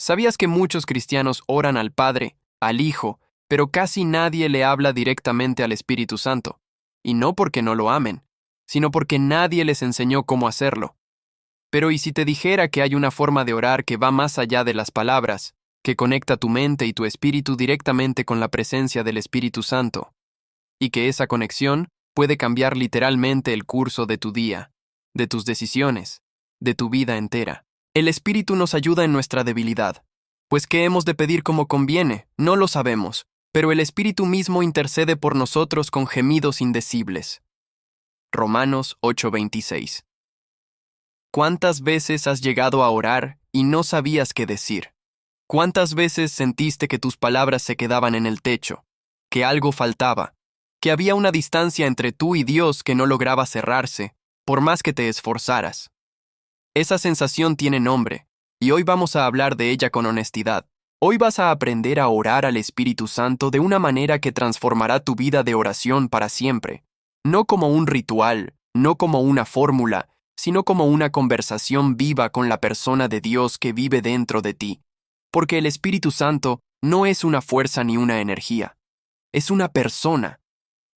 ¿Sabías que muchos cristianos oran al Padre, al Hijo, pero casi nadie le habla directamente al Espíritu Santo? Y no porque no lo amen, sino porque nadie les enseñó cómo hacerlo. Pero ¿y si te dijera que hay una forma de orar que va más allá de las palabras, que conecta tu mente y tu espíritu directamente con la presencia del Espíritu Santo? Y que esa conexión puede cambiar literalmente el curso de tu día, de tus decisiones, de tu vida entera. El Espíritu nos ayuda en nuestra debilidad. Pues ¿qué hemos de pedir como conviene? No lo sabemos, pero el Espíritu mismo intercede por nosotros con gemidos indecibles. Romanos 8:26. ¿Cuántas veces has llegado a orar y no sabías qué decir? ¿Cuántas veces sentiste que tus palabras se quedaban en el techo, que algo faltaba, que había una distancia entre tú y Dios que no lograba cerrarse, por más que te esforzaras? Esa sensación tiene nombre, y hoy vamos a hablar de ella con honestidad. Hoy vas a aprender a orar al Espíritu Santo de una manera que transformará tu vida de oración para siempre. No como un ritual, no como una fórmula, sino como una conversación viva con la persona de Dios que vive dentro de ti. Porque el Espíritu Santo no es una fuerza ni una energía, es una persona.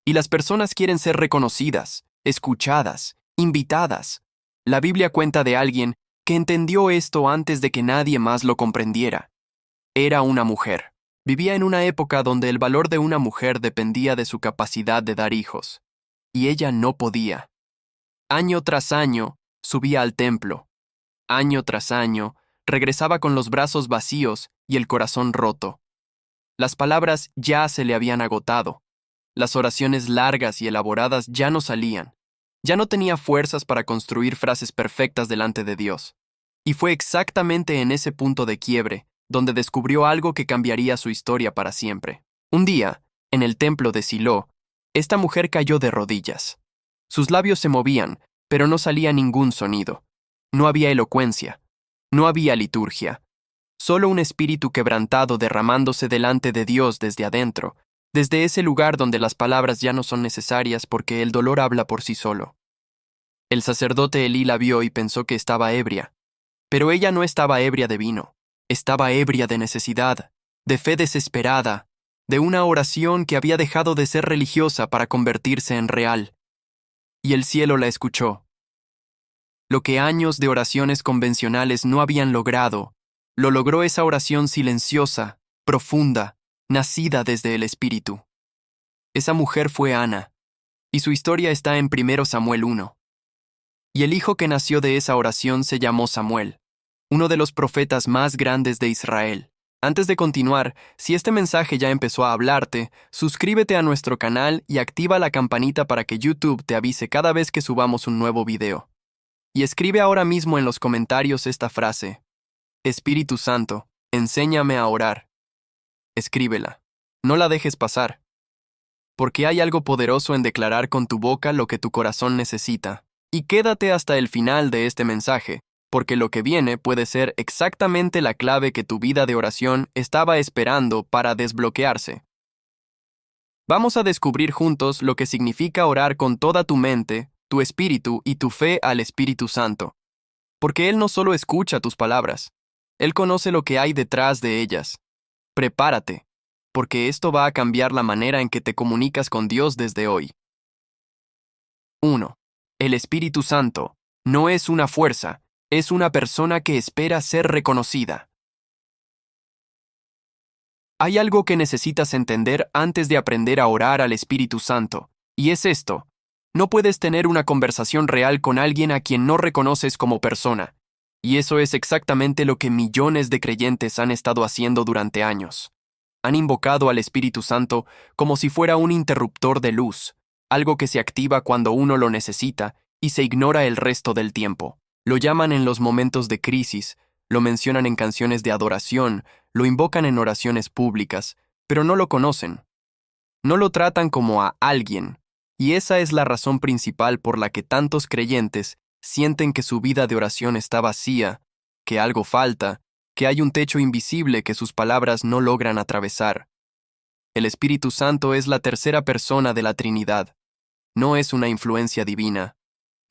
Y las personas quieren ser reconocidas, escuchadas, invitadas. La Biblia cuenta de alguien que entendió esto antes de que nadie más lo comprendiera. Era una mujer. Vivía en una época donde el valor de una mujer dependía de su capacidad de dar hijos. Y ella no podía. Año tras año, subía al templo. Año tras año, regresaba con los brazos vacíos y el corazón roto. Las palabras ya se le habían agotado. Las oraciones largas y elaboradas ya no salían. Ya no tenía fuerzas para construir frases perfectas delante de Dios. Y fue exactamente en ese punto de quiebre donde descubrió algo que cambiaría su historia para siempre. Un día, en el templo de Silo, esta mujer cayó de rodillas. Sus labios se movían, pero no salía ningún sonido. No había elocuencia. No había liturgia. Solo un espíritu quebrantado derramándose delante de Dios desde adentro, desde ese lugar donde las palabras ya no son necesarias porque el dolor habla por sí solo. El sacerdote Elí la vio y pensó que estaba ebria. Pero ella no estaba ebria de vino. Estaba ebria de necesidad, de fe desesperada, de una oración que había dejado de ser religiosa para convertirse en real. Y el cielo la escuchó. Lo que años de oraciones convencionales no habían logrado, lo logró esa oración silenciosa, profunda, nacida desde el Espíritu. Esa mujer fue Ana, y su historia está en 1 Samuel 1. Y el hijo que nació de esa oración se llamó Samuel, uno de los profetas más grandes de Israel. Antes de continuar, si este mensaje ya empezó a hablarte, suscríbete a nuestro canal y activa la campanita para que YouTube te avise cada vez que subamos un nuevo video. Y escribe ahora mismo en los comentarios esta frase: Espíritu Santo, enséñame a orar. Escríbela. No la dejes pasar. Porque hay algo poderoso en declarar con tu boca lo que tu corazón necesita. Y quédate hasta el final de este mensaje, porque lo que viene puede ser exactamente la clave que tu vida de oración estaba esperando para desbloquearse. Vamos a descubrir juntos lo que significa orar con toda tu mente, tu espíritu y tu fe al Espíritu Santo. Porque Él no solo escucha tus palabras, Él conoce lo que hay detrás de ellas. Prepárate, porque esto va a cambiar la manera en que te comunicas con Dios desde hoy. 1. El Espíritu Santo no es una fuerza, es una persona que espera ser reconocida. Hay algo que necesitas entender antes de aprender a orar al Espíritu Santo, y es esto: no puedes tener una conversación real con alguien a quien no reconoces como persona, y eso es exactamente lo que millones de creyentes han estado haciendo durante años. Han invocado al Espíritu Santo como si fuera un interruptor de luz, algo que se activa cuando uno lo necesita y se ignora el resto del tiempo. Lo llaman en los momentos de crisis, lo mencionan en canciones de adoración, lo invocan en oraciones públicas, pero no lo conocen. No lo tratan como a alguien, y esa es la razón principal por la que tantos creyentes sienten que su vida de oración está vacía, que algo falta, que hay un techo invisible que sus palabras no logran atravesar. El Espíritu Santo es la tercera persona de la Trinidad. No es una influencia divina.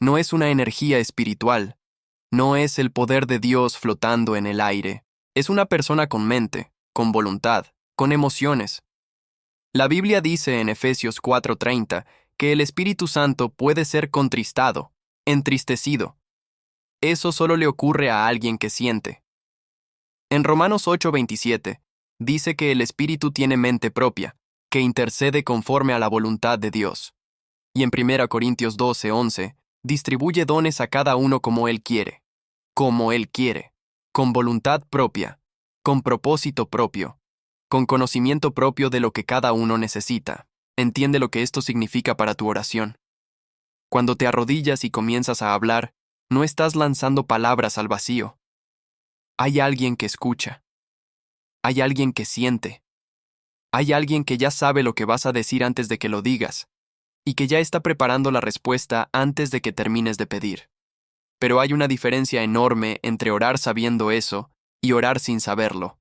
No es una energía espiritual. No es el poder de Dios flotando en el aire. Es una persona con mente, con voluntad, con emociones. La Biblia dice en Efesios 4:30 que el Espíritu Santo puede ser contristado, entristecido. Eso solo le ocurre a alguien que siente. En Romanos 8:27 dice que el Espíritu tiene mente propia, que intercede conforme a la voluntad de Dios. Y en 1 Corintios 12:11 distribuye dones a cada uno como Él quiere, con voluntad propia, con propósito propio, con conocimiento propio de lo que cada uno necesita. Entiende lo que esto significa para tu oración. Cuando te arrodillas y comienzas a hablar, no estás lanzando palabras al vacío. Hay alguien que escucha. Hay alguien que siente. Hay alguien que ya sabe lo que vas a decir antes de que lo digas, y que ya está preparando la respuesta antes de que termines de pedir. Pero hay una diferencia enorme entre orar sabiendo eso y orar sin saberlo.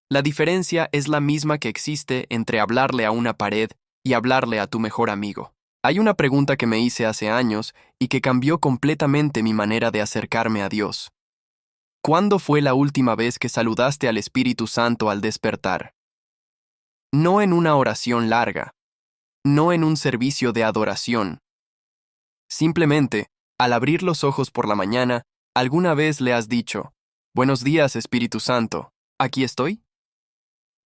La diferencia es la misma que existe entre hablarle a una pared y hablarle a tu mejor amigo. Hay una pregunta que me hice hace años y que cambió completamente mi manera de acercarme a Dios. ¿Cuándo fue la última vez que saludaste al Espíritu Santo al despertar? No en una oración larga, no en un servicio de adoración. Simplemente, al abrir los ojos por la mañana, ¿alguna vez le has dicho, «Buenos días, Espíritu Santo, ¿aquí estoy?»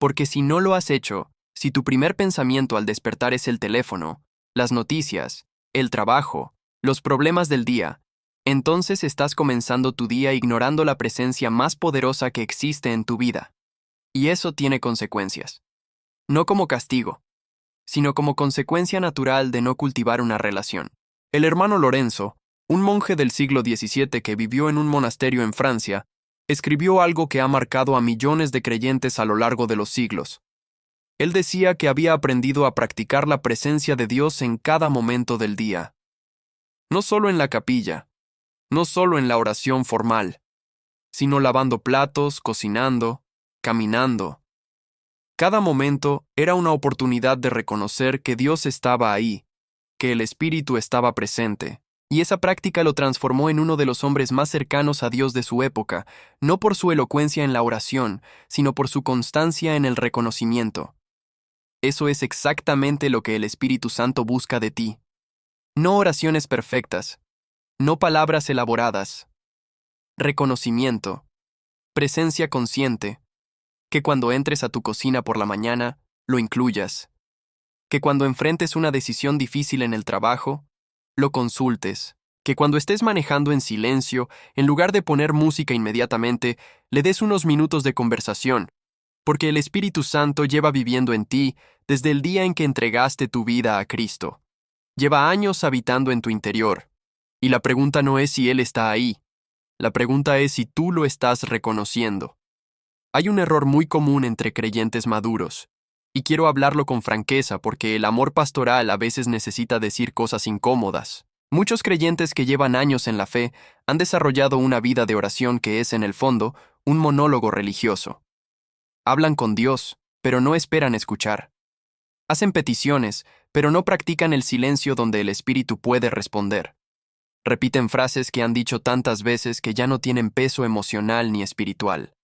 Porque si no lo has hecho, si tu primer pensamiento al despertar es el teléfono, las noticias, el trabajo, los problemas del día, entonces estás comenzando tu día ignorando la presencia más poderosa que existe en tu vida. Y eso tiene consecuencias. No como castigo, sino como consecuencia natural de no cultivar una relación. El hermano Lorenzo, un monje del siglo XVII que vivió en un monasterio en Francia, escribió algo que ha marcado a millones de creyentes a lo largo de los siglos. Él decía que había aprendido a practicar la presencia de Dios en cada momento del día. No solo en la capilla, no solo en la oración formal, sino lavando platos, cocinando, caminando. Cada momento era una oportunidad de reconocer que Dios estaba ahí, que el Espíritu estaba presente, y esa práctica lo transformó en uno de los hombres más cercanos a Dios de su época, no por su elocuencia en la oración, sino por su constancia en el reconocimiento. Eso es exactamente lo que el Espíritu Santo busca de ti. No oraciones perfectas, no palabras elaboradas. Reconocimiento, presencia consciente, que cuando entres a tu cocina por la mañana, lo incluyas. Que cuando enfrentes una decisión difícil en el trabajo, lo consultes. Que cuando estés manejando en silencio, en lugar de poner música inmediatamente, le des unos minutos de conversación, porque el Espíritu Santo lleva viviendo en ti desde el día en que entregaste tu vida a Cristo. Lleva años habitando en tu interior. Y la pregunta no es si Él está ahí. La pregunta es si tú lo estás reconociendo. Hay un error muy común entre creyentes maduros, y quiero hablarlo con franqueza porque el amor pastoral a veces necesita decir cosas incómodas. Muchos creyentes que llevan años en la fe han desarrollado una vida de oración que es, en el fondo, un monólogo religioso. Hablan con Dios, pero no esperan escuchar. Hacen peticiones, pero no practican el silencio donde el Espíritu puede responder. Repiten frases que han dicho tantas veces que ya no tienen peso emocional ni espiritual.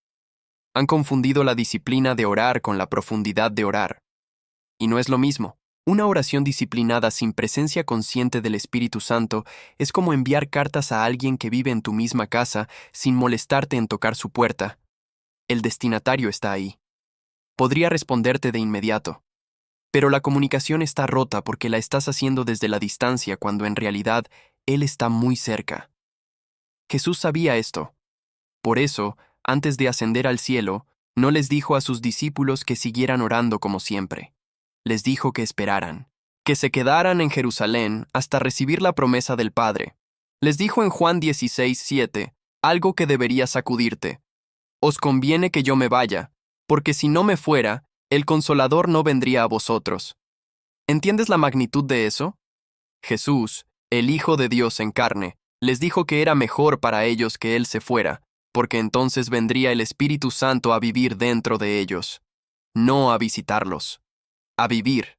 Han confundido la disciplina de orar con la profundidad de orar. Y no es lo mismo. Una oración disciplinada sin presencia consciente del Espíritu Santo es como enviar cartas a alguien que vive en tu misma casa sin molestarte en tocar su puerta. El destinatario está ahí. Podría responderte de inmediato. Pero la comunicación está rota porque la estás haciendo desde la distancia cuando en realidad Él está muy cerca. Jesús sabía esto. Por eso, antes de ascender al cielo, no les dijo a sus discípulos que siguieran orando como siempre. Les dijo que esperaran, que se quedaran en Jerusalén hasta recibir la promesa del Padre. Les dijo en Juan 16:7, algo que debería sacudirte. Os conviene que yo me vaya, porque si no me fuera, el Consolador no vendría a vosotros. ¿Entiendes la magnitud de eso? Jesús, el Hijo de Dios en carne, les dijo que era mejor para ellos que Él se fuera, porque entonces vendría el Espíritu Santo a vivir dentro de ellos, no a visitarlos, a vivir,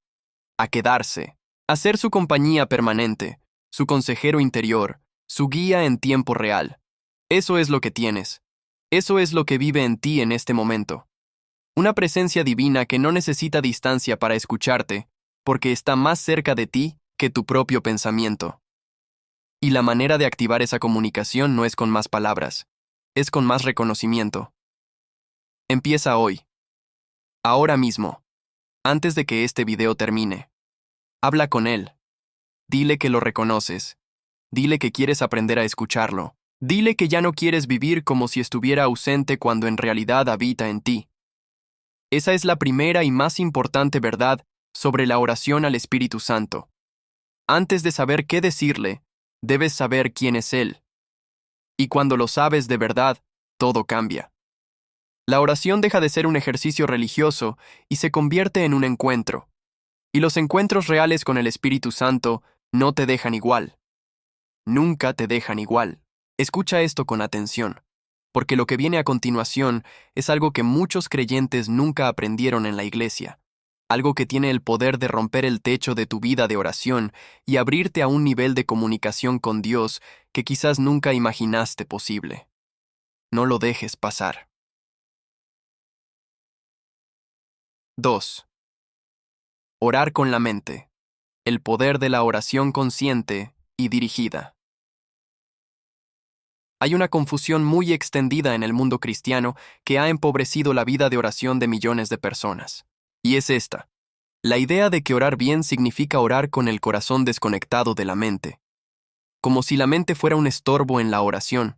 a quedarse, a ser su compañía permanente, su consejero interior, su guía en tiempo real. Eso es lo que tienes. Eso es lo que vive en ti en este momento. Una presencia divina que no necesita distancia para escucharte, porque está más cerca de ti que tu propio pensamiento. Y la manera de activar esa comunicación no es con más palabras, es con más reconocimiento. Empieza hoy. Ahora mismo. Antes de que este video termine. Habla con él. Dile que lo reconoces. Dile que quieres aprender a escucharlo. Dile que ya no quieres vivir como si estuviera ausente cuando en realidad habita en ti. Esa es la primera y más importante verdad sobre la oración al Espíritu Santo. Antes de saber qué decirle, debes saber quién es Él. Y cuando lo sabes de verdad, todo cambia. La oración deja de ser un ejercicio religioso y se convierte en un encuentro. Y los encuentros reales con el Espíritu Santo no te dejan igual. Nunca te dejan igual. Escucha esto con atención, porque lo que viene a continuación es algo que muchos creyentes nunca aprendieron en la iglesia, algo que tiene el poder de romper el techo de tu vida de oración y abrirte a un nivel de comunicación con Dios que quizás nunca imaginaste posible. No lo dejes pasar. 2. Orar con la mente. El poder de la oración consciente y dirigida. Hay una confusión muy extendida en el mundo cristiano que ha empobrecido la vida de oración de millones de personas. Y es esta: la idea de que orar bien significa orar con el corazón desconectado de la mente. Como si la mente fuera un estorbo en la oración.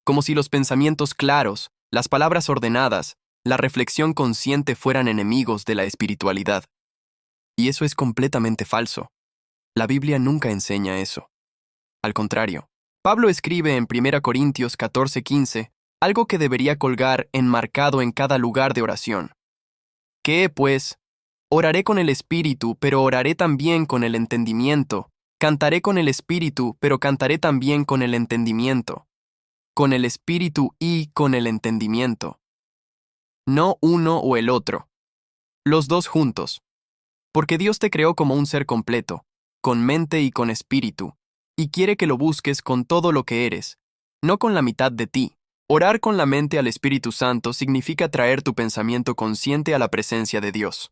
Como si los pensamientos claros, las palabras ordenadas, la reflexión consciente fueran enemigos de la espiritualidad. Y eso es completamente falso. La Biblia nunca enseña eso. Al contrario, Pablo escribe en 1 Corintios 14:15 algo que debería colgar enmarcado en cada lugar de oración. ¿Qué, pues? Oraré con el Espíritu, pero oraré también con el entendimiento. Cantaré con el Espíritu, pero cantaré también con el entendimiento. Con el Espíritu y con el entendimiento. No uno o el otro. Los dos juntos. Porque Dios te creó como un ser completo, con mente y con espíritu, y quiere que lo busques con todo lo que eres, no con la mitad de ti. Orar con la mente al Espíritu Santo significa traer tu pensamiento consciente a la presencia de Dios.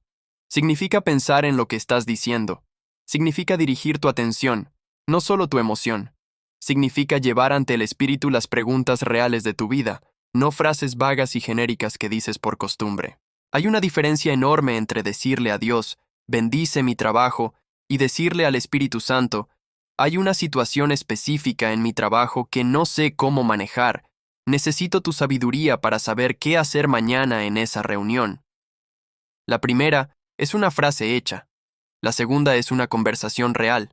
Significa pensar en lo que estás diciendo. Significa dirigir tu atención, no solo tu emoción. Significa llevar ante el Espíritu las preguntas reales de tu vida, no frases vagas y genéricas que dices por costumbre. Hay una diferencia enorme entre decirle a Dios, bendice mi trabajo, y decirle al Espíritu Santo, hay una situación específica en mi trabajo que no sé cómo manejar. Necesito tu sabiduría para saber qué hacer mañana en esa reunión. La primera es una frase hecha. La segunda es una conversación real.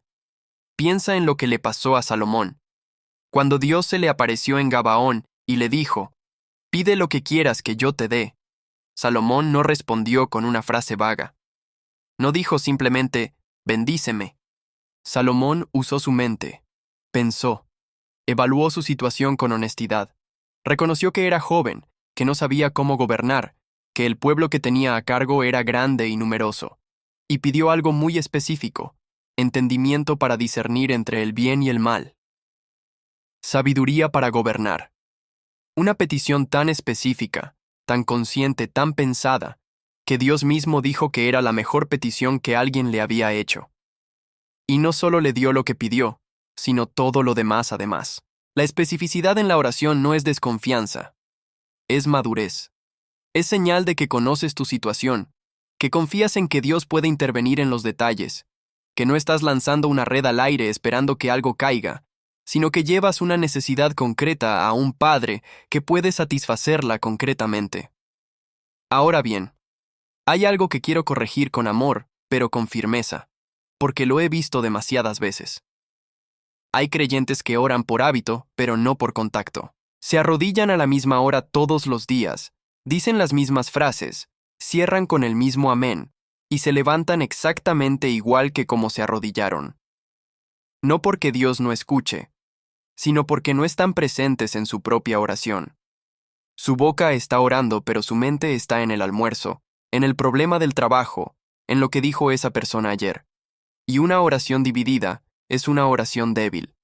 Piensa en lo que le pasó a Salomón. Cuando Dios se le apareció en Gabaón y le dijo, pide lo que quieras que yo te dé, Salomón no respondió con una frase vaga. No dijo simplemente, bendíceme. Salomón usó su mente, pensó, evaluó su situación con honestidad, reconoció que era joven, que no sabía cómo gobernar, que el pueblo que tenía a cargo era grande y numeroso, y pidió algo muy específico, entendimiento para discernir entre el bien y el mal. Sabiduría para gobernar. Una petición tan específica, tan consciente, tan pensada, que Dios mismo dijo que era la mejor petición que alguien le había hecho. Y no solo le dio lo que pidió, sino todo lo demás además. La especificidad en la oración no es desconfianza, es madurez. Es señal de que conoces tu situación, que confías en que Dios puede intervenir en los detalles, que no estás lanzando una red al aire esperando que algo caiga, sino que llevas una necesidad concreta a un Padre que puede satisfacerla concretamente. Ahora bien, hay algo que quiero corregir con amor, pero con firmeza, porque lo he visto demasiadas veces. Hay creyentes que oran por hábito, pero no por contacto. Se arrodillan a la misma hora todos los días, dicen las mismas frases, cierran con el mismo amén, y se levantan exactamente igual que como se arrodillaron. No porque Dios no escuche, sino porque no están presentes en su propia oración. Su boca está orando, pero su mente está en el almuerzo, en el problema del trabajo, en lo que dijo esa persona ayer. Y una oración dividida es una oración débil.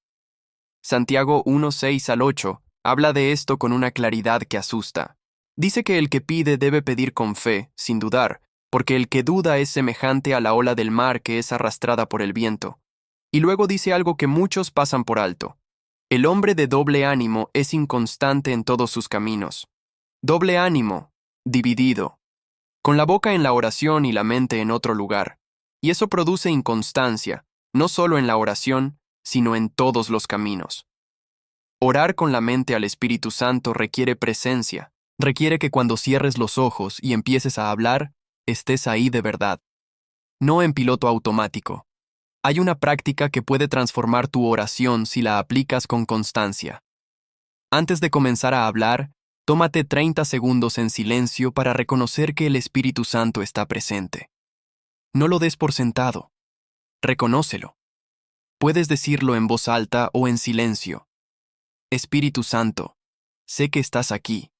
Santiago 1:6-8 Habla de esto con una claridad que asusta. Dice que el que pide debe pedir con fe, sin dudar, porque el que duda es semejante a la ola del mar que es arrastrada por el viento. Y luego dice algo que muchos pasan por alto. El hombre de doble ánimo es inconstante en todos sus caminos. Doble ánimo, dividido, con la boca en la oración y la mente en otro lugar. Y eso produce inconstancia, no solo en la oración, sino en todos los caminos. Orar con la mente al Espíritu Santo requiere presencia, requiere que cuando cierres los ojos y empieces a hablar, estés ahí de verdad, no en piloto automático. Hay una práctica que puede transformar tu oración si la aplicas con constancia. Antes de comenzar a hablar, tómate 30 segundos en silencio para reconocer que el Espíritu Santo está presente. No lo des por sentado. Reconócelo. Puedes decirlo en voz alta o en silencio. Espíritu Santo, sé que estás aquí.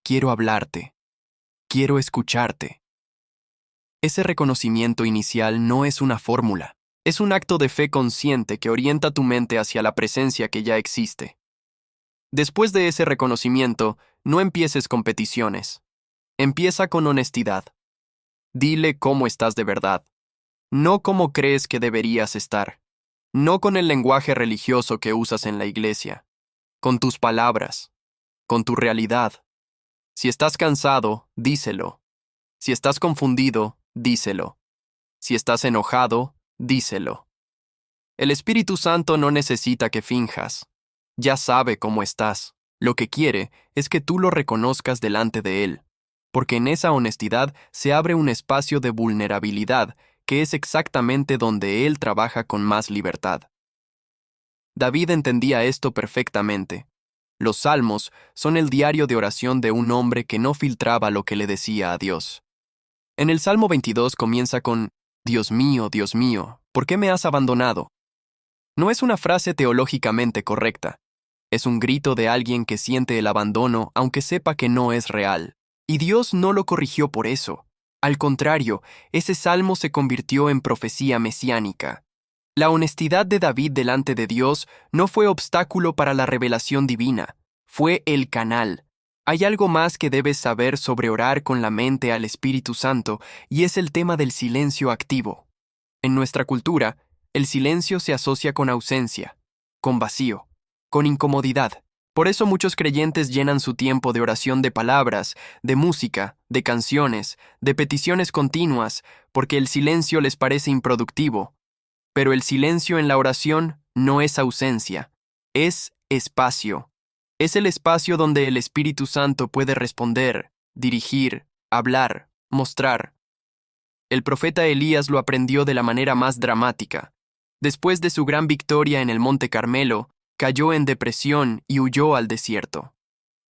Quiero hablarte. Quiero escucharte. Ese reconocimiento inicial no es una fórmula. Es un acto de fe consciente que orienta tu mente hacia la presencia que ya existe. Después de ese reconocimiento, no empieces con peticiones. Empieza con honestidad. Dile cómo estás de verdad, no cómo crees que deberías estar, no con el lenguaje religioso que usas en la iglesia, con tus palabras, con tu realidad. Si estás cansado, díselo. Si estás confundido, díselo. Si estás enojado, díselo. El Espíritu Santo no necesita que finjas. Ya sabe cómo estás. Lo que quiere es que tú lo reconozcas delante de Él, porque en esa honestidad se abre un espacio de vulnerabilidad que es exactamente donde Él trabaja con más libertad. David entendía esto perfectamente. Los salmos son el diario de oración de un hombre que no filtraba lo que le decía a Dios. En el Salmo 22 comienza con, Dios mío, ¿por qué me has abandonado? No es una frase teológicamente correcta. Es un grito de alguien que siente el abandono aunque sepa que no es real. Y Dios no lo corrigió por eso. Al contrario, ese salmo se convirtió en profecía mesiánica. La honestidad de David delante de Dios no fue obstáculo para la revelación divina, fue el canal. Hay algo más que debes saber sobre orar con la mente al Espíritu Santo, y es el tema del silencio activo. En nuestra cultura, el silencio se asocia con ausencia, con vacío, con incomodidad. Por eso muchos creyentes llenan su tiempo de oración de palabras, de música, de canciones, de peticiones continuas, porque el silencio les parece improductivo. Pero el silencio en la oración no es ausencia, es espacio. Es el espacio donde el Espíritu Santo puede responder, dirigir, hablar, mostrar. El profeta Elías lo aprendió de la manera más dramática. Después de su gran victoria en el Monte Carmelo, cayó en depresión y huyó al desierto.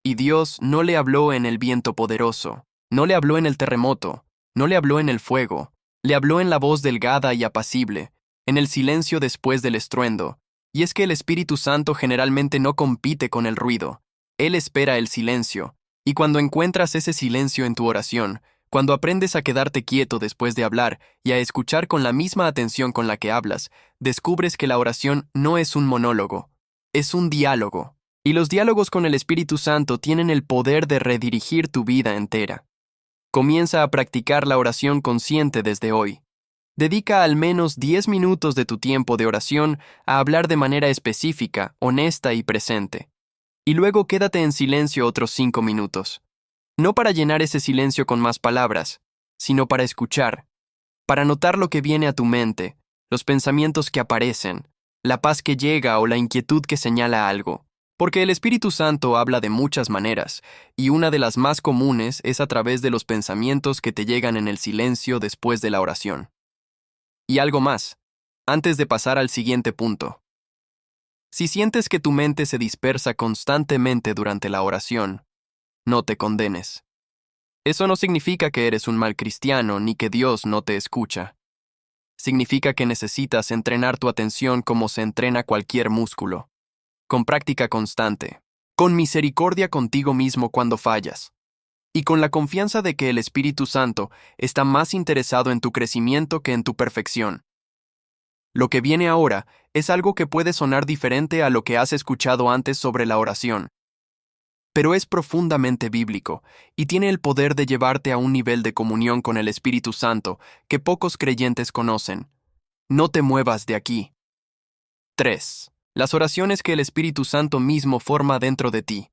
Y Dios no le habló en el viento poderoso, no le habló en el terremoto, no le habló en el fuego, le habló en la voz delgada y apacible, en el silencio después del estruendo. Y es que el Espíritu Santo generalmente no compite con el ruido. Él espera el silencio. Y cuando encuentras ese silencio en tu oración, cuando aprendes a quedarte quieto después de hablar y a escuchar con la misma atención con la que hablas, descubres que la oración no es un monólogo, es un diálogo. Y los diálogos con el Espíritu Santo tienen el poder de redirigir tu vida entera. Comienza a practicar la oración consciente desde hoy. Dedica al menos 10 minutos de tu tiempo de oración a hablar de manera específica, honesta y presente. Y luego quédate en silencio otros 5 minutos. No para llenar ese silencio con más palabras, sino para escuchar, para notar lo que viene a tu mente, los pensamientos que aparecen, la paz que llega o la inquietud que señala algo. Porque el Espíritu Santo habla de muchas maneras, y una de las más comunes es a través de los pensamientos que te llegan en el silencio después de la oración. Y algo más, antes de pasar al siguiente punto. Si sientes que tu mente se dispersa constantemente durante la oración, no te condenes. Eso no significa que eres un mal cristiano ni que Dios no te escucha. Significa que necesitas entrenar tu atención como se entrena cualquier músculo, con práctica constante, con misericordia contigo mismo cuando fallas, y con la confianza de que el Espíritu Santo está más interesado en tu crecimiento que en tu perfección. Lo que viene ahora es algo que puede sonar diferente a lo que has escuchado antes sobre la oración. pero es profundamente bíblico y tiene el poder de llevarte a un nivel de comunión con el Espíritu Santo que pocos creyentes conocen. No te muevas de aquí. 3. Las oraciones que el Espíritu Santo mismo forma dentro de ti.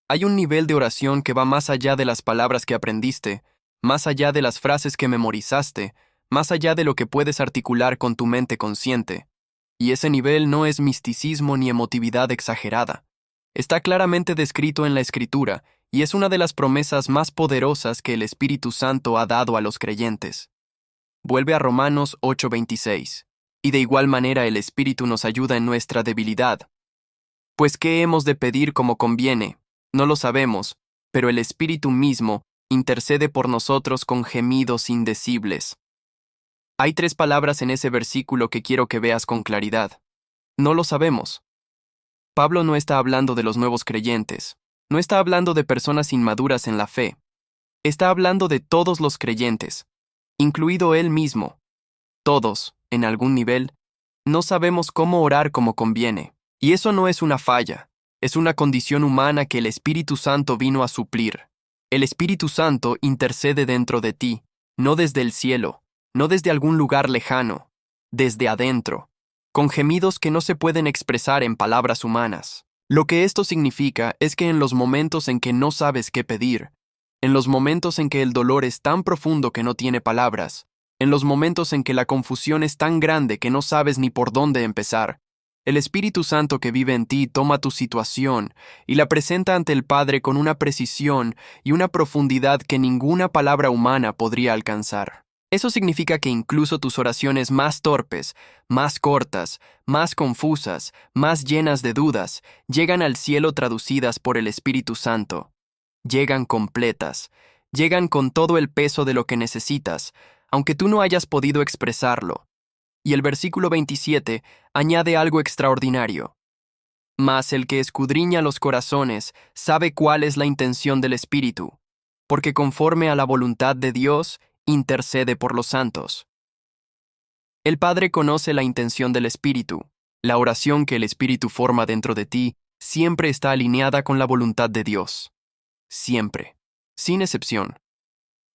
Hay un nivel de oración que va más allá de las palabras que aprendiste, más allá de las frases que memorizaste, más allá de lo que puedes articular con tu mente consciente. Y ese nivel no es misticismo ni emotividad exagerada. Está claramente descrito en la Escritura y es una de las promesas más poderosas que el Espíritu Santo ha dado a los creyentes. Vuelve a Romanos 8:26. Y de igual manera el Espíritu nos ayuda en nuestra debilidad. Pues ¿qué hemos de pedir como conviene? No lo sabemos, pero el Espíritu mismo intercede por nosotros con gemidos indecibles. Hay 3 palabras en ese versículo que quiero que veas con claridad. No lo sabemos. Pablo no está hablando de los nuevos creyentes, no está hablando de personas inmaduras en la fe. Está hablando de todos los creyentes, incluido él mismo. Todos, en algún nivel, no sabemos cómo orar como conviene. Y eso no es una falla, es una condición humana que el Espíritu Santo vino a suplir. El Espíritu Santo intercede dentro de ti, no desde el cielo, no desde algún lugar lejano, desde adentro, con gemidos que no se pueden expresar en palabras humanas. Lo que esto significa es que en los momentos en que no sabes qué pedir, en los momentos en que el dolor es tan profundo que no tiene palabras, en los momentos en que la confusión es tan grande que no sabes ni por dónde empezar, el Espíritu Santo que vive en ti toma tu situación y la presenta ante el Padre con una precisión y una profundidad que ninguna palabra humana podría alcanzar. Eso significa que incluso tus oraciones más torpes, más cortas, más confusas, más llenas de dudas, llegan al cielo traducidas por el Espíritu Santo. Llegan completas, llegan con todo el peso de lo que necesitas, aunque tú no hayas podido expresarlo. Y el versículo 27 añade algo extraordinario. Mas el que escudriña los corazones sabe cuál es la intención del Espíritu, porque conforme a la voluntad de Dios, intercede por los santos. El Padre conoce la intención del Espíritu. La oración que el Espíritu forma dentro de ti siempre está alineada con la voluntad de Dios. Siempre, sin excepción.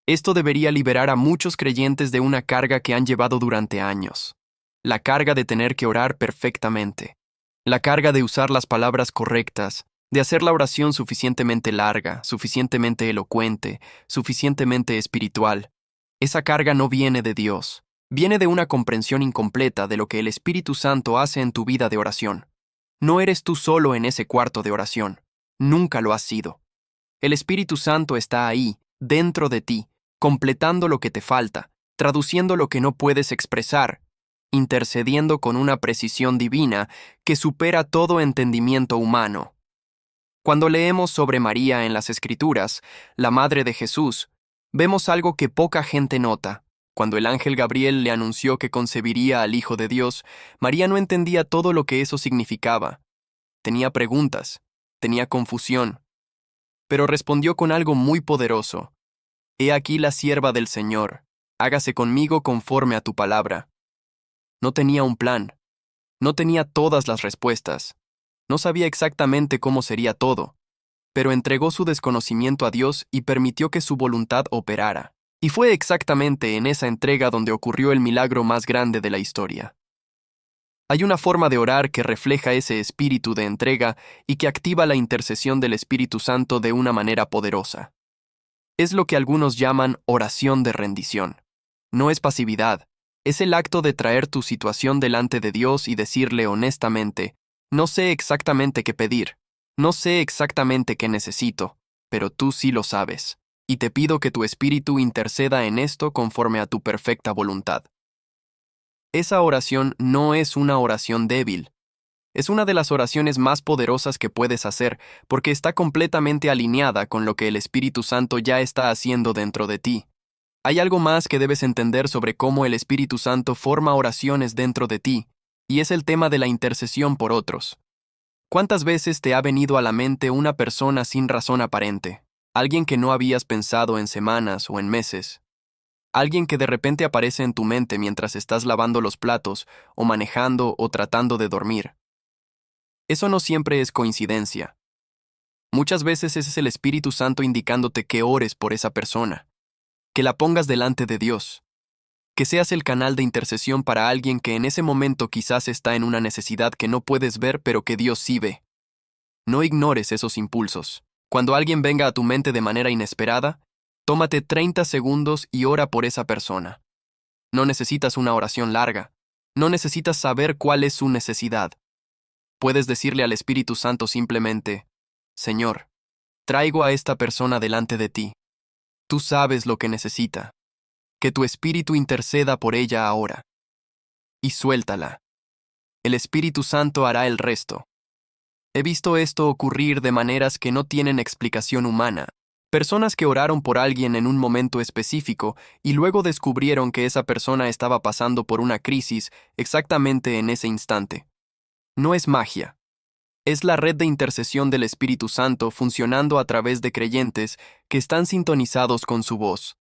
Esto debería liberar a muchos creyentes de una carga que han llevado durante años. La carga de tener que orar perfectamente. La carga de usar las palabras correctas, de hacer la oración suficientemente larga, suficientemente elocuente, suficientemente espiritual. Esa carga no viene de Dios. Viene de una comprensión incompleta de lo que el Espíritu Santo hace en tu vida de oración. No eres tú solo en ese cuarto de oración. Nunca lo has sido. El Espíritu Santo está ahí, dentro de ti, completando lo que te falta, traduciendo lo que no puedes expresar, intercediendo con una precisión divina que supera todo entendimiento humano. Cuando leemos sobre María en las Escrituras, la Madre de Jesús, vemos algo que poca gente nota. Cuando el ángel Gabriel le anunció que concebiría al Hijo de Dios, María no entendía todo lo que eso significaba. Tenía preguntas, tenía confusión, pero respondió con algo muy poderoso. He aquí la sierva del Señor, hágase conmigo conforme a tu palabra. No tenía un plan, no tenía todas las respuestas, no sabía exactamente cómo sería todo, pero entregó su desconocimiento a Dios y permitió que su voluntad operara. Y fue exactamente en esa entrega donde ocurrió el milagro más grande de la historia. Hay una forma de orar que refleja ese espíritu de entrega y que activa la intercesión del Espíritu Santo de una manera poderosa. Es lo que algunos llaman oración de rendición. No es pasividad, es el acto de traer tu situación delante de Dios y decirle honestamente, no sé exactamente qué pedir, no sé exactamente qué necesito, pero tú sí lo sabes, y te pido que tu Espíritu interceda en esto conforme a tu perfecta voluntad. Esa oración no es una oración débil. Es una de las oraciones más poderosas que puedes hacer porque está completamente alineada con lo que el Espíritu Santo ya está haciendo dentro de ti. Hay algo más que debes entender sobre cómo el Espíritu Santo forma oraciones dentro de ti, y es el tema de la intercesión por otros. ¿Cuántas veces te ha venido a la mente una persona sin razón aparente? Alguien que no habías pensado en semanas o en meses. Alguien que de repente aparece en tu mente mientras estás lavando los platos, o manejando o tratando de dormir. Eso no siempre es coincidencia. Muchas veces ese es el Espíritu Santo indicándote que ores por esa persona, que la pongas delante de Dios, que seas el canal de intercesión para alguien que en ese momento quizás está en una necesidad que no puedes ver pero que Dios sí ve. No ignores esos impulsos. Cuando alguien venga a tu mente de manera inesperada, tómate 30 segundos y ora por esa persona. No necesitas una oración larga. No necesitas saber cuál es su necesidad. Puedes decirle al Espíritu Santo simplemente, Señor, traigo a esta persona delante de ti. Tú sabes lo que necesita. Que tu Espíritu interceda por ella ahora. Y suéltala. El Espíritu Santo hará el resto. He visto esto ocurrir de maneras que no tienen explicación humana. Personas que oraron por alguien en un momento específico y luego descubrieron que esa persona estaba pasando por una crisis exactamente en ese instante. No es magia. Es la red de intercesión del Espíritu Santo funcionando a través de creyentes que están sintonizados con su voz,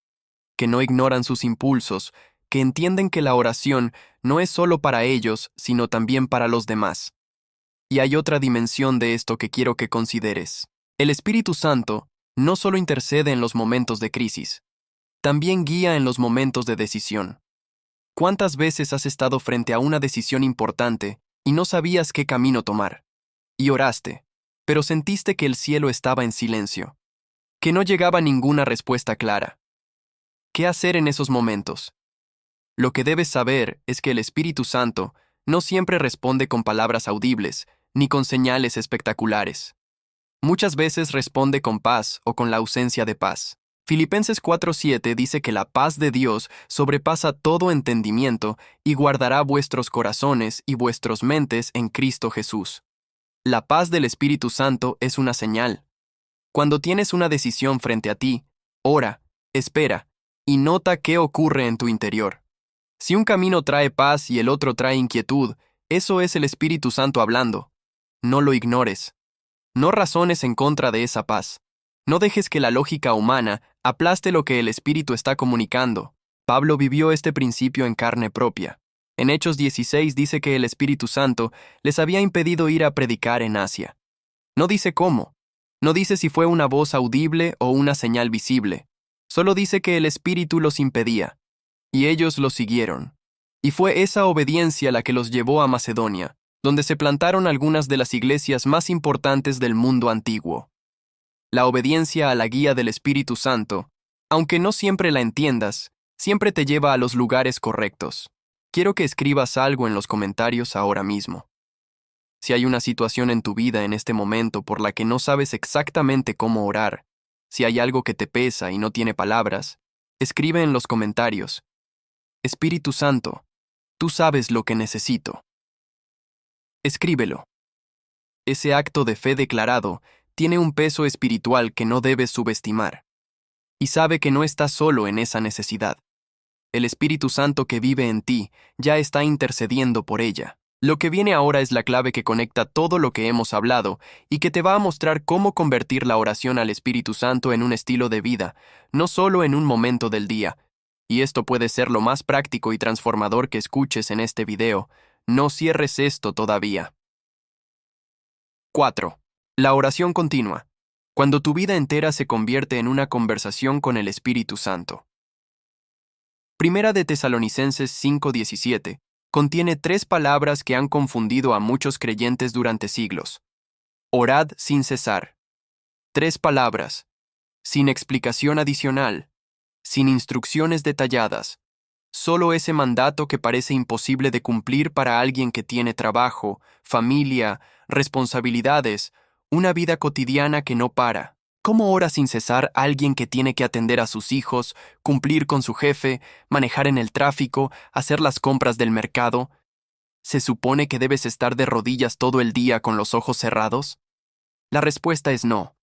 que no ignoran sus impulsos, que entienden que la oración no es solo para ellos, sino también para los demás. Y hay otra dimensión de esto que quiero que consideres. El Espíritu Santo no solo intercede en los momentos de crisis, también guía en los momentos de decisión. ¿Cuántas veces has estado frente a una decisión importante y no sabías qué camino tomar? Y oraste, pero sentiste que el cielo estaba en silencio, que no llegaba ninguna respuesta clara. ¿Qué hacer en esos momentos? Lo que debes saber es que el Espíritu Santo no siempre responde con palabras audibles, ni con señales espectaculares. Muchas veces responde con paz o con la ausencia de paz. Filipenses 4:7 dice que la paz de Dios sobrepasa todo entendimiento y guardará vuestros corazones y vuestras mentes en Cristo Jesús. La paz del Espíritu Santo es una señal. Cuando tienes una decisión frente a ti, ora, espera y nota qué ocurre en tu interior. Si un camino trae paz y el otro trae inquietud, eso es el Espíritu Santo hablando. No lo ignores. No razones en contra de esa paz. No dejes que la lógica humana aplaste lo que el Espíritu está comunicando. Pablo vivió este principio en carne propia. En Hechos 16 dice que el Espíritu Santo les había impedido ir a predicar en Asia. No dice cómo. No dice si fue una voz audible o una señal visible. Solo dice que el Espíritu los impedía. Y ellos lo siguieron. Y fue esa obediencia la que los llevó a Macedonia, donde se plantaron algunas de las iglesias más importantes del mundo antiguo. La obediencia a la guía del Espíritu Santo, aunque no siempre la entiendas, siempre te lleva a los lugares correctos. Quiero que escribas algo en los comentarios ahora mismo. Si hay una situación en tu vida en este momento por la que no sabes exactamente cómo orar, si hay algo que te pesa y no tiene palabras, escribe en los comentarios. Espíritu Santo, tú sabes lo que necesito. Escríbelo. Ese acto de fe declarado tiene un peso espiritual que no debes subestimar. Y sabe que no estás solo en esa necesidad. El Espíritu Santo que vive en ti ya está intercediendo por ella. Lo que viene ahora es la clave que conecta todo lo que hemos hablado y que te va a mostrar cómo convertir la oración al Espíritu Santo en un estilo de vida, no solo en un momento del día. Y esto puede ser lo más práctico y transformador que escuches en este video. No cierres esto todavía. 4. La oración continua. Cuando tu vida entera se convierte en una conversación con el Espíritu Santo. Primera de Tesalonicenses 5:17 contiene 3 palabras que han confundido a muchos creyentes durante siglos. Orad sin cesar. 3 palabras, sin explicación adicional, sin instrucciones detalladas. Solo ese mandato que parece imposible de cumplir para alguien que tiene trabajo, familia, responsabilidades, una vida cotidiana que no para. ¿Cómo ora sin cesar alguien que tiene que atender a sus hijos, cumplir con su jefe, manejar en el tráfico, hacer las compras del mercado? ¿Se supone que debes estar de rodillas todo el día con los ojos cerrados? La respuesta es no.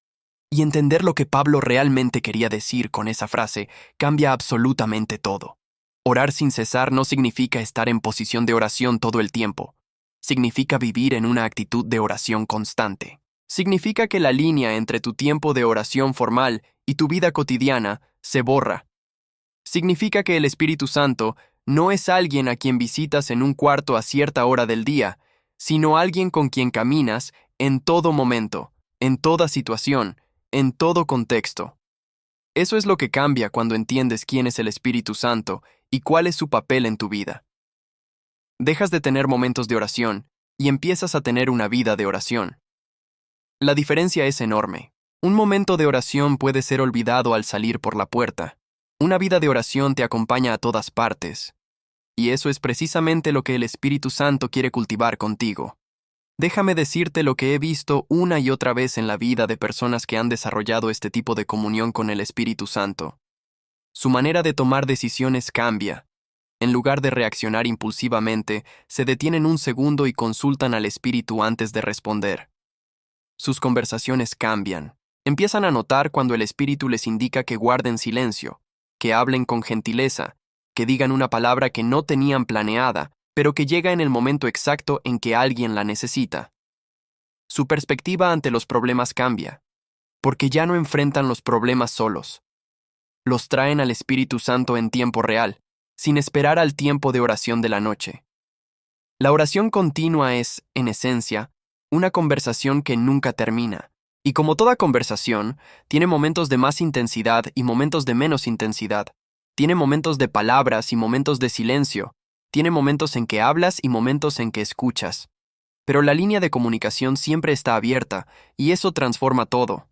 Y entender lo que Pablo realmente quería decir con esa frase cambia absolutamente todo. Orar sin cesar no significa estar en posición de oración todo el tiempo. Significa vivir en una actitud de oración constante. Significa que la línea entre tu tiempo de oración formal y tu vida cotidiana se borra. Significa que el Espíritu Santo no es alguien a quien visitas en un cuarto a cierta hora del día, sino alguien con quien caminas en todo momento, en toda situación, en todo contexto. Eso es lo que cambia cuando entiendes quién es el Espíritu Santo y cuál es su papel en tu vida. Dejas de tener momentos de oración y empiezas a tener una vida de oración. La diferencia es enorme. Un momento de oración puede ser olvidado al salir por la puerta. Una vida de oración te acompaña a todas partes. Y eso es precisamente lo que el Espíritu Santo quiere cultivar contigo. Déjame decirte lo que he visto una y otra vez en la vida de personas que han desarrollado este tipo de comunión con el Espíritu Santo. Su manera de tomar decisiones cambia. En lugar de reaccionar impulsivamente, se detienen un segundo y consultan al Espíritu antes de responder. Sus conversaciones cambian. Empiezan a notar cuando el Espíritu les indica que guarden silencio, que hablen con gentileza, que digan una palabra que no tenían planeada, pero que llega en el momento exacto en que alguien la necesita. Su perspectiva ante los problemas cambia, porque ya no enfrentan los problemas solos. Los traen al Espíritu Santo en tiempo real, sin esperar al tiempo de oración de la noche. La oración continua es, en esencia, una conversación que nunca termina, y como toda conversación, tiene momentos de más intensidad y momentos de menos intensidad. Tiene momentos de palabras y momentos de silencio. Tiene momentos en que hablas y momentos en que escuchas. Pero la línea de comunicación siempre está abierta, y eso transforma todo.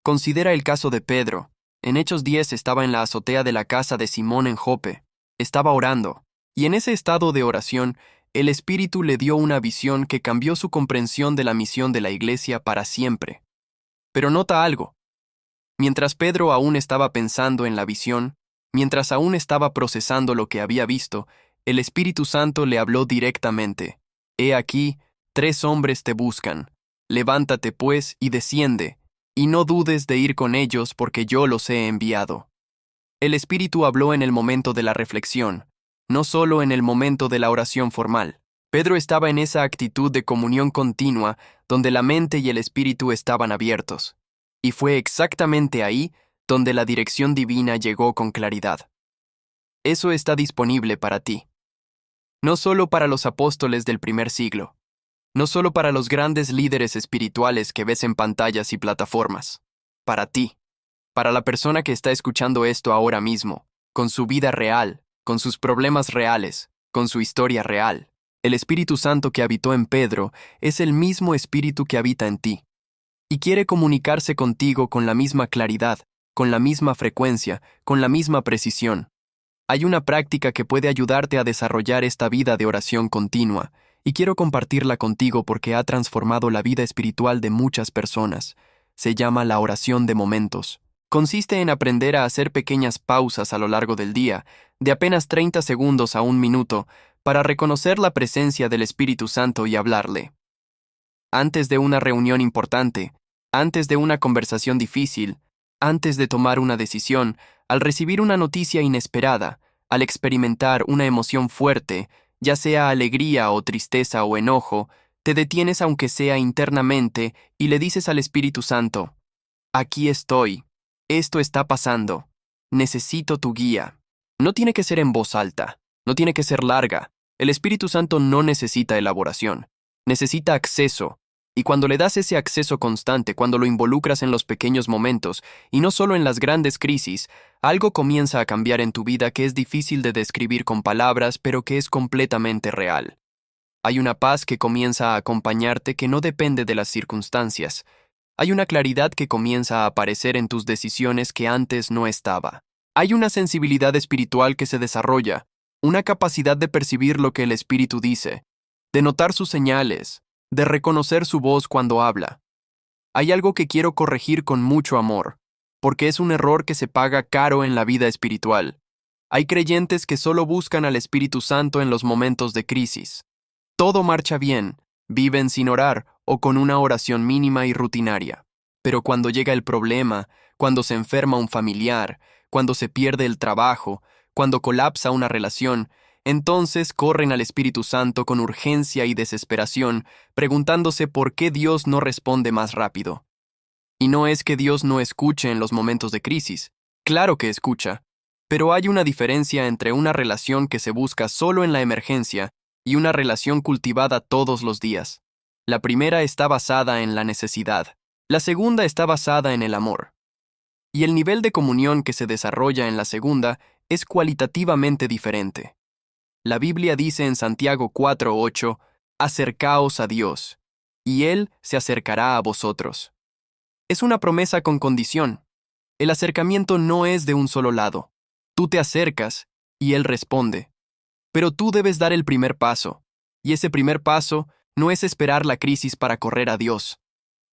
Considera el caso de Pedro. En Hechos 10 estaba en la azotea de la casa de Simón en Jope. Estaba orando, y en ese estado de oración, el Espíritu le dio una visión que cambió su comprensión de la misión de la iglesia para siempre. Pero nota algo. Mientras Pedro aún estaba pensando en la visión, mientras aún estaba procesando lo que había visto, el Espíritu Santo le habló directamente. He aquí, 3 hombres te buscan. Levántate, pues, y desciende, y no dudes de ir con ellos porque yo los he enviado. El Espíritu habló en el momento de la reflexión, no solo en el momento de la oración formal. Pedro estaba en esa actitud de comunión continua donde la mente y el espíritu estaban abiertos. Y fue exactamente ahí donde la dirección divina llegó con claridad. Eso está disponible para ti. No solo para los apóstoles del primer siglo, no solo para los grandes líderes espirituales que ves en pantallas y plataformas. Para ti, para la persona que está escuchando esto ahora mismo, con su vida real, con sus problemas reales, con su historia real. El Espíritu Santo que habitó en Pedro es el mismo Espíritu que habita en ti, y quiere comunicarse contigo con la misma claridad, con la misma frecuencia, con la misma precisión. Hay una práctica que puede ayudarte a desarrollar esta vida de oración continua, y quiero compartirla contigo porque ha transformado la vida espiritual de muchas personas. Se llama la oración de momentos. Consiste en aprender a hacer pequeñas pausas a lo largo del día, de apenas 30 segundos a 1 minuto, para reconocer la presencia del Espíritu Santo y hablarle. Antes de una reunión importante, antes de una conversación difícil, antes de tomar una decisión, al recibir una noticia inesperada, al experimentar una emoción fuerte, ya sea alegría o tristeza o enojo, te detienes aunque sea internamente y le dices al Espíritu Santo, aquí estoy, esto está pasando, necesito tu guía. No tiene que ser en voz alta, no tiene que ser larga. El Espíritu Santo no necesita elaboración, necesita acceso. Y cuando le das ese acceso constante, cuando lo involucras en los pequeños momentos, y no solo en las grandes crisis, algo comienza a cambiar en tu vida que es difícil de describir con palabras, pero que es completamente real. Hay una paz que comienza a acompañarte que no depende de las circunstancias. Hay una claridad que comienza a aparecer en tus decisiones que antes no estaba. Hay una sensibilidad espiritual que se desarrolla, una capacidad de percibir lo que el Espíritu dice, de notar sus señales, de reconocer su voz cuando habla. Hay algo que quiero corregir con mucho amor, porque es un error que se paga caro en la vida espiritual. Hay creyentes que solo buscan al Espíritu Santo en los momentos de crisis. Todo marcha bien, viven sin orar o con una oración mínima y rutinaria. Pero cuando llega el problema, cuando se enferma un familiar, cuando se pierde el trabajo, cuando colapsa una relación, entonces corren al Espíritu Santo con urgencia y desesperación, preguntándose por qué Dios no responde más rápido. Y no es que Dios no escuche en los momentos de crisis. Claro que escucha. Pero hay una diferencia entre una relación que se busca solo en la emergencia y una relación cultivada todos los días. La primera está basada en la necesidad. La segunda está basada en el amor. Y el nivel de comunión que se desarrolla en la segunda es cualitativamente diferente. La Biblia dice en Santiago 4:8, acercaos a Dios, y Él se acercará a vosotros. Es una promesa con condición. El acercamiento no es de un solo lado. Tú te acercas, y Él responde. Pero tú debes dar el primer paso, y ese primer paso no es esperar la crisis para correr a Dios.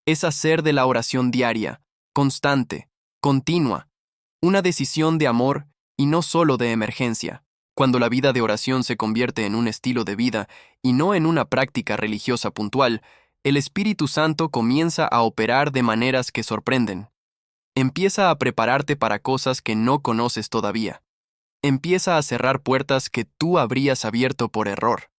Es hacer de la oración diaria, constante, continua, una decisión de amor y no solo de emergencia. Cuando la vida de oración se convierte en un estilo de vida y no en una práctica religiosa puntual, el Espíritu Santo comienza a operar de maneras que sorprenden. Empieza a prepararte para cosas que no conoces todavía. Empieza a cerrar puertas que tú habrías abierto por error.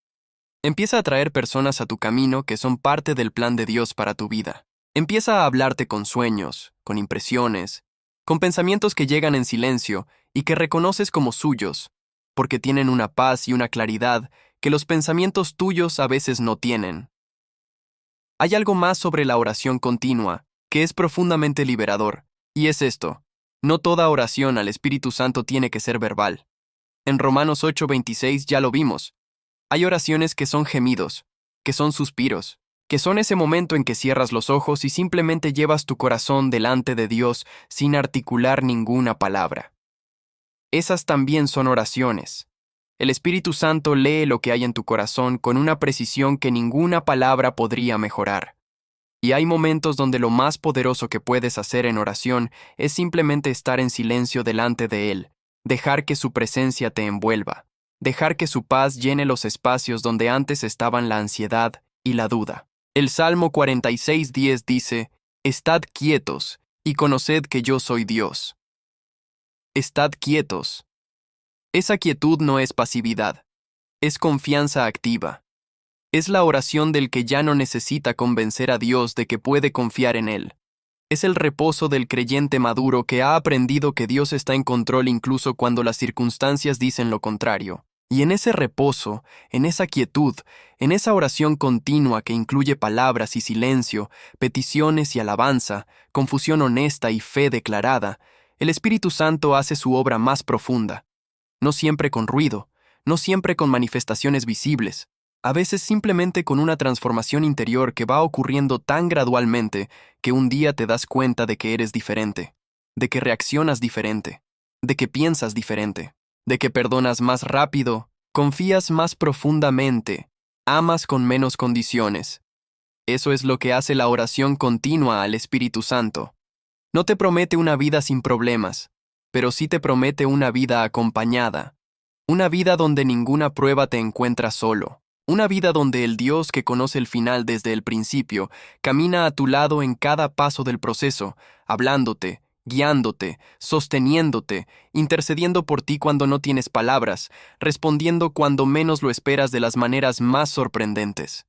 Empieza a traer personas a tu camino que son parte del plan de Dios para tu vida. Empieza a hablarte con sueños, con impresiones, con pensamientos que llegan en silencio y que reconoces como suyos, porque tienen una paz y una claridad que los pensamientos tuyos a veces no tienen. Hay algo más sobre la oración continua, que es profundamente liberador, y es esto: no toda oración al Espíritu Santo tiene que ser verbal. En Romanos 8:26 ya lo vimos. Hay oraciones que son gemidos, que son suspiros, que son ese momento en que cierras los ojos y simplemente llevas tu corazón delante de Dios sin articular ninguna palabra. Esas también son oraciones. El Espíritu Santo lee lo que hay en tu corazón con una precisión que ninguna palabra podría mejorar. Y hay momentos donde lo más poderoso que puedes hacer en oración es simplemente estar en silencio delante de Él, dejar que su presencia te envuelva, dejar que su paz llene los espacios donde antes estaban la ansiedad y la duda. El Salmo 46:10 dice, estad quietos y conoced que yo soy Dios. Estad quietos. Esa quietud no es pasividad, es confianza activa. Es la oración del que ya no necesita convencer a Dios de que puede confiar en Él. Es el reposo del creyente maduro que ha aprendido que Dios está en control incluso cuando las circunstancias dicen lo contrario. Y en ese reposo, en esa quietud, en esa oración continua que incluye palabras y silencio, peticiones y alabanza, confusión honesta y fe declarada, el Espíritu Santo hace su obra más profunda. No siempre con ruido, no siempre con manifestaciones visibles, a veces simplemente con una transformación interior que va ocurriendo tan gradualmente que un día te das cuenta de que eres diferente, de que reaccionas diferente, de que piensas diferente, de que perdonas más rápido, confías más profundamente, amas con menos condiciones. Eso es lo que hace la oración continua al Espíritu Santo. No te promete una vida sin problemas, pero sí te promete una vida acompañada, una vida donde ninguna prueba te encuentra solo. Una vida donde el Dios que conoce el final desde el principio camina a tu lado en cada paso del proceso, hablándote, guiándote, sosteniéndote, intercediendo por ti cuando no tienes palabras, respondiendo cuando menos lo esperas de las maneras más sorprendentes.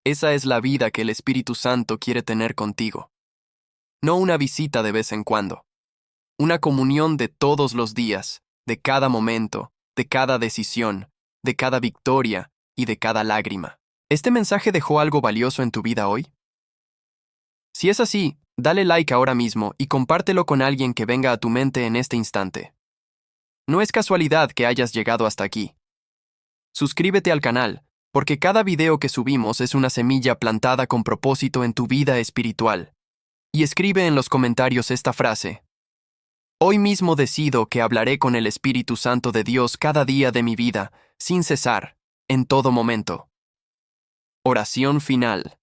Esa es la vida que el Espíritu Santo quiere tener contigo. No una visita de vez en cuando. Una comunión de todos los días, de cada momento, de cada decisión, de cada victoria, y de cada lágrima. ¿Este mensaje dejó algo valioso en tu vida hoy? Si es así, dale like ahora mismo y compártelo con alguien que venga a tu mente en este instante. No es casualidad que hayas llegado hasta aquí. Suscríbete al canal, porque cada video que subimos es una semilla plantada con propósito en tu vida espiritual. Y escribe en los comentarios esta frase: hoy mismo decido que hablaré con el Espíritu Santo de Dios cada día de mi vida, sin cesar, en todo momento. Oración final.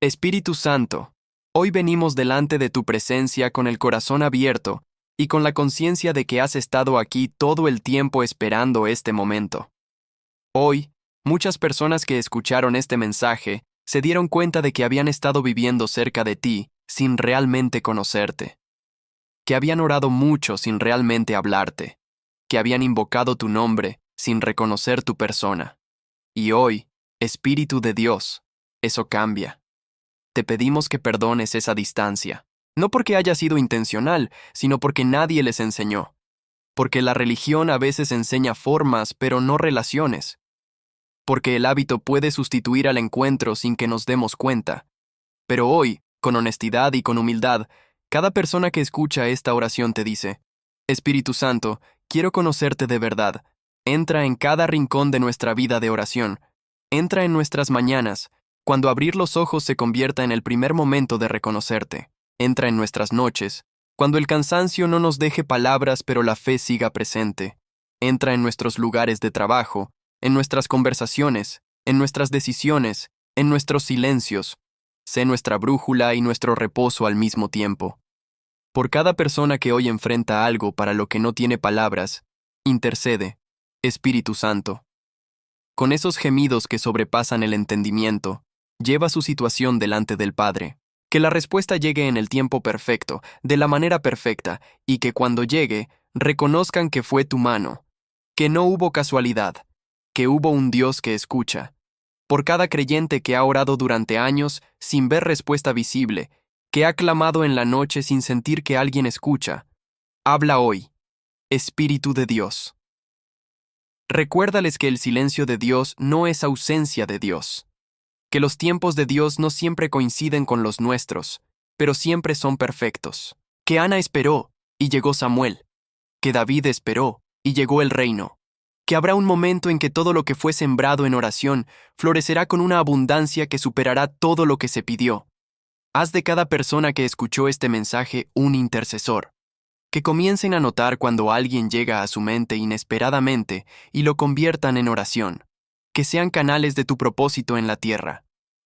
Espíritu Santo, hoy venimos delante de tu presencia con el corazón abierto y con la conciencia de que has estado aquí todo el tiempo esperando este momento. Hoy, muchas personas que escucharon este mensaje se dieron cuenta de que habían estado viviendo cerca de ti sin realmente conocerte, que habían orado mucho sin realmente hablarte, que habían invocado tu nombre sin reconocer tu persona. Y hoy, Espíritu de Dios, eso cambia. Te pedimos que perdones esa distancia, no porque haya sido intencional, sino porque nadie les enseñó. Porque la religión a veces enseña formas, pero no relaciones. porque el hábito puede sustituir al encuentro sin que nos demos cuenta. Pero hoy, con honestidad y con humildad, cada persona que escucha esta oración te dice: Espíritu Santo, quiero conocerte de verdad. Entra en cada rincón de nuestra vida de oración. Entra en nuestras mañanas, cuando abrir los ojos se convierta en el primer momento de reconocerte. Entra en nuestras noches, cuando el cansancio no nos deje palabras pero la fe siga presente. Entra en nuestros lugares de trabajo, en nuestras conversaciones, en nuestras decisiones, en nuestros silencios. Sé nuestra brújula y nuestro reposo al mismo tiempo. Por cada persona que hoy enfrenta algo para lo que no tiene palabras, intercede, Espíritu Santo. Con esos gemidos que sobrepasan el entendimiento, lleva su situación delante del Padre. Que la respuesta llegue en el tiempo perfecto, de la manera perfecta, y que cuando llegue, reconozcan que fue tu mano, que no hubo casualidad, que hubo un Dios que escucha. Por cada creyente que ha orado durante años sin ver respuesta visible, que ha clamado en la noche sin sentir que alguien escucha, habla hoy, Espíritu de Dios. Recuérdales que el silencio de Dios no es ausencia de Dios, que los tiempos de Dios no siempre coinciden con los nuestros, pero siempre son perfectos, que Ana esperó y llegó Samuel, que David esperó y llegó el reino, que habrá un momento en que todo lo que fue sembrado en oración florecerá con una abundancia que superará todo lo que se pidió. Haz de cada persona que escuchó este mensaje un intercesor. Que comiencen a notar cuando alguien llega a su mente inesperadamente y lo conviertan en oración. Que sean canales de tu propósito en la tierra.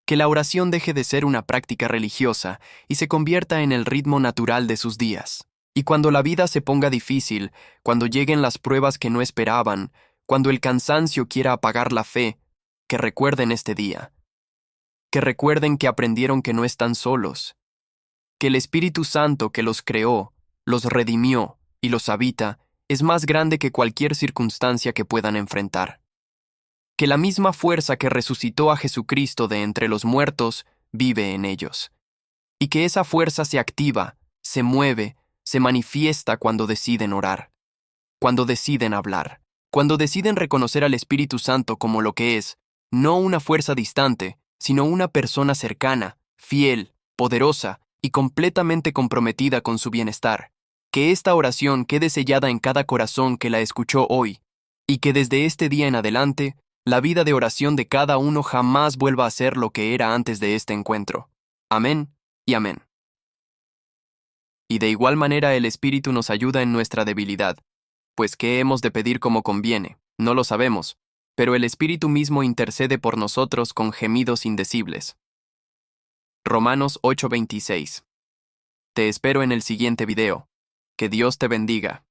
Que la oración deje de ser una práctica religiosa y se convierta en el ritmo natural de sus días. Y cuando la vida se ponga difícil, cuando lleguen las pruebas que no esperaban, cuando el cansancio quiera apagar la fe, que recuerden este día. Que recuerden que aprendieron que no están solos. Que el Espíritu Santo que los creó, los redimió y los habita, es más grande que cualquier circunstancia que puedan enfrentar. Que la misma fuerza que resucitó a Jesucristo de entre los muertos vive en ellos. Y que esa fuerza se activa, se mueve, se manifiesta cuando deciden orar, cuando deciden hablar, cuando deciden reconocer al Espíritu Santo como lo que es, no una fuerza distante, sino una persona cercana, fiel, poderosa y completamente comprometida con su bienestar. Que esta oración quede sellada en cada corazón que la escuchó hoy, y que desde este día en adelante, la vida de oración de cada uno jamás vuelva a ser lo que era antes de este encuentro. Amén y amén. Y de igual manera el Espíritu nos ayuda en nuestra debilidad, pues ¿qué hemos de pedir como conviene? No lo sabemos, pero el Espíritu mismo intercede por nosotros con gemidos indecibles. Romanos 8:26. Te espero en el siguiente video. Que Dios te bendiga.